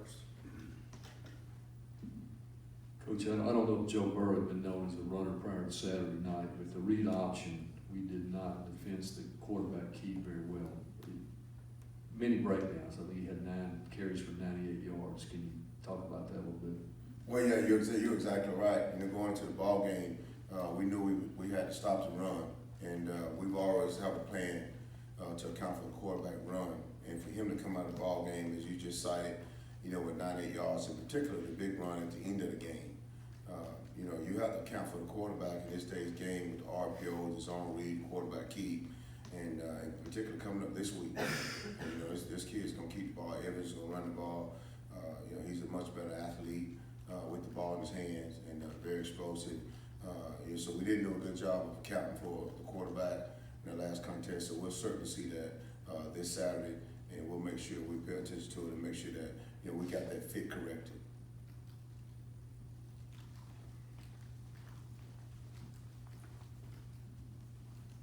first. Coach, I don't know if Joe Burrow had been known as a runner prior to Saturday night, but the read option, we did not defense the quarterback keep very well. Many breakdowns. I think he had 9 carries for 98 yards. Can you talk about that a little bit? Well, yeah, you're exactly right. Going into the ball game, we knew we had to stop the run, and we've always had a plan to account for the quarterback run. And for him to come out of the ball game, as you just cited, with 98 yards, in particular the big run at the end of the game. You have to account for the quarterback in this day's game with RPOs, his own read, quarterback key, and in particular coming up this week. This kid's gonna keep the ball. Evans is gonna run the ball. He's a much better athlete with the ball in his hands and very explosive. So we didn't do a good job of accounting for the quarterback in the last contest. So we'll certainly see that this Saturday, and we'll make sure we pay attention to it and make sure that we got that fit corrected.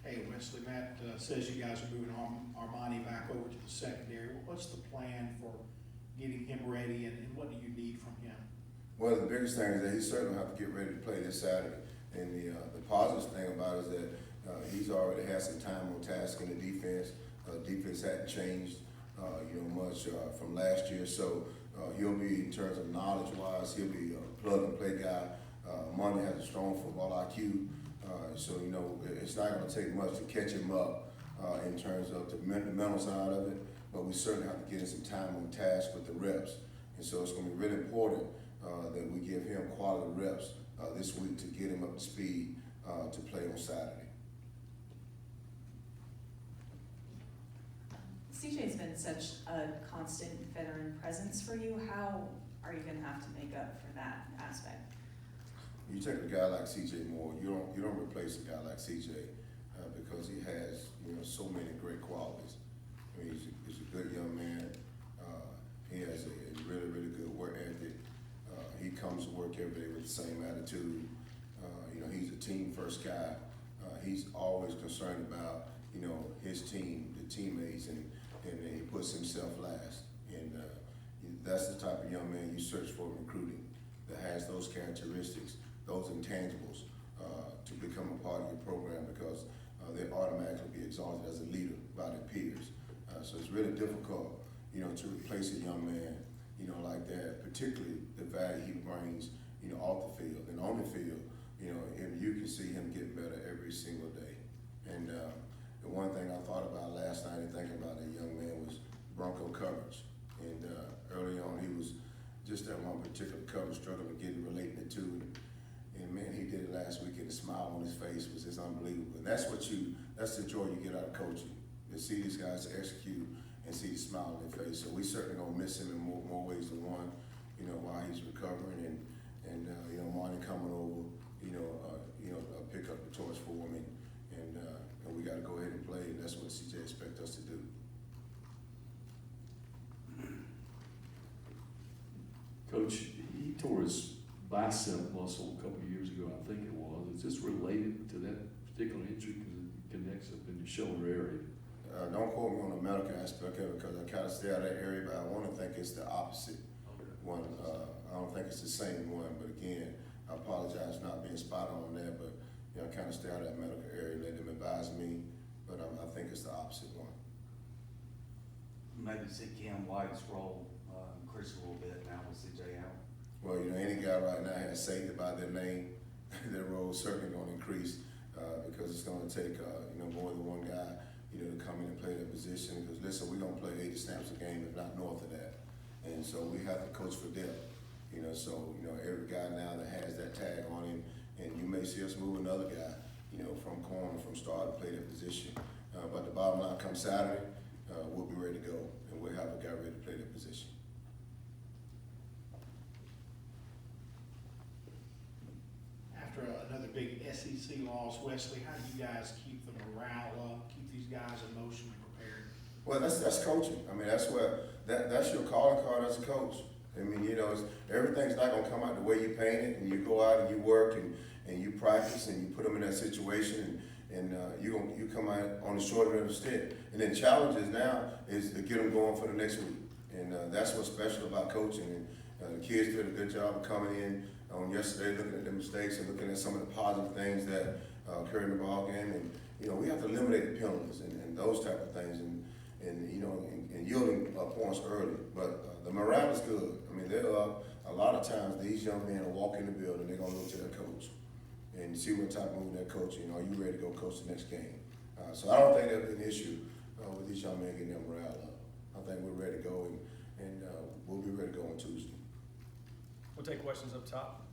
Hey, Wesley, Matt says you guys are moving Armani back over to the secondary. What's the plan for getting him ready, and what do you need from him? Well, the biggest thing is that he certainly have to get ready to play this Saturday. And the positive thing about it is that he's already had some time on task in the defense. Defense hadn't changed, much from last year. So he'll be, in terms of knowledge-wise, he'll be a plug-and-play guy. Monty has a strong football IQ. So it's not going to take much to catch him up in terms of the mental side of it, but we certainly have to get him some time on task with the reps. And so it's going to be really important that we give him quality reps this week to get him up to speed to play on Saturday. CJ's been such a constant veteran presence for you. How are you going to have to make up for that aspect? You take a guy like CJ Moore, you don't replace a guy like CJ because he has so many great qualities. I mean, he's a good young man. He has a really, really good work ethic. He comes to work every day with the same attitude. He's a team first guy. He's always concerned about his team, the teammates, and he puts himself last. And that's the type of young man you search for in recruiting that has those characteristics, those intangibles to become a part of your program because they automatically be exalted as a leader by their peers. So it's really difficult, to replace a young man, like that, particularly the value he brings, off the field and on the field. You can see him getting better every single day. And the one thing I thought about last night and thinking about that young man was Bronco coverage. And early on, he was just that one particular coverage struggling to get it relating it to. And man, he did it last week, and the smile on his face was just unbelievable. And that's the joy you get out of coaching, to see these guys execute and see the smile on their face. So we certainly gonna miss him in more ways than one, while he's recovering and Marty coming over, pick up the torch for him, and we got to go ahead and play, and that's what CJ expects us to do. Coach, he tore his bicep muscle a couple of years ago, I think it was. Is this related to that particular injury because it connects up in the shoulder area? Don't quote me on the medical aspect of it because I kind of stay out of that area, but I want to think it's the opposite one. I don't think it's the same one, but again, I apologize for not being spot on that, but I kind of stay out of that medical area, let them advise me, but I think it's the opposite one. Maybe see Cam White's role increase a little bit now with CJ out. Well, any guy right now has safety by their name. Their role is certainly going to increase because it's going to take more than one guy to come in and play that position. Because listen, we're going to play 80 snaps a game, if not north of that, and so we have to coach for depth. So every guy now that has that tag on him, and you may see us move another guy, from corner, from start to play that position. But the bottom line, come Saturday, we'll be ready to go, and we'll have a guy ready to play that position. After another big SEC loss, Wesley, how do you guys keep the morale up, keep these guys emotionally prepared? Well, that's coaching. I mean, that's your calling card as a coach. I mean, everything's not going to come out the way you paint it, and you go out and you work and you practice and you put them in that situation, and you come out on the short end of the stick. And then challenges now is to get them going for the next week. And that's what's special about coaching. And the kids did a good job of coming in on yesterday, looking at the mistakes and looking at some of the positive things that occurred in the ball game. And we have to eliminate the penalties and those type of things, and yielding points early. But the morale is good. I mean, they're up. A lot of times these young men will walk in the building, they're gonna look to their coach and see what type of move they're coaching. Are you ready to go coach the next game? So I don't think there'll be an issue with these young men getting their morale up. I think we're ready to go, and we'll be ready to go on Tuesday. We'll take questions up top.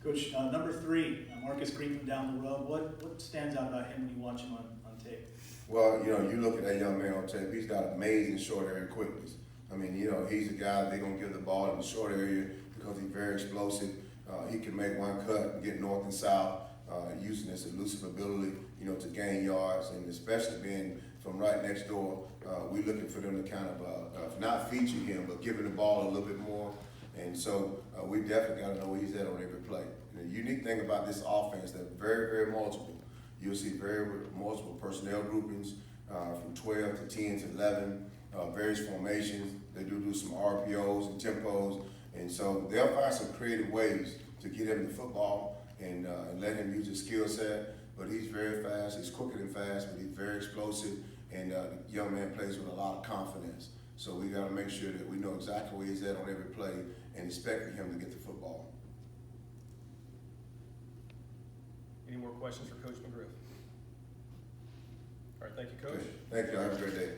Coach, number 3, Marcus Green from down the road. What stands out about him when you watch him on tape? Well, you look at that young man on tape, he's got amazing short area quickness. I mean, he's a guy they're going to give the ball in the short area because he's very explosive. He can make one cut and get north and south, using his elusive ability, to gain yards, and especially being from right next door, we're looking for them to kind of not feature him, but give him the ball a little bit more. And so we definitely got to know where he's at on every play. And the unique thing about this offense, they're very, very multiple. You'll see very multiple personnel groupings from 12 to 10 to 11, various formations. They do some RPOs and tempos. And so they'll find some creative ways to get him the football and let him use his skill set. But he's very fast. He's quicker than fast, but he's very explosive. And the young man plays with a lot of confidence. So we got to make sure that we know exactly where he's at on every play and expecting him to get the football. Any more questions for Coach McGriff? All right, thank you, Coach. Thank you. Have a great day.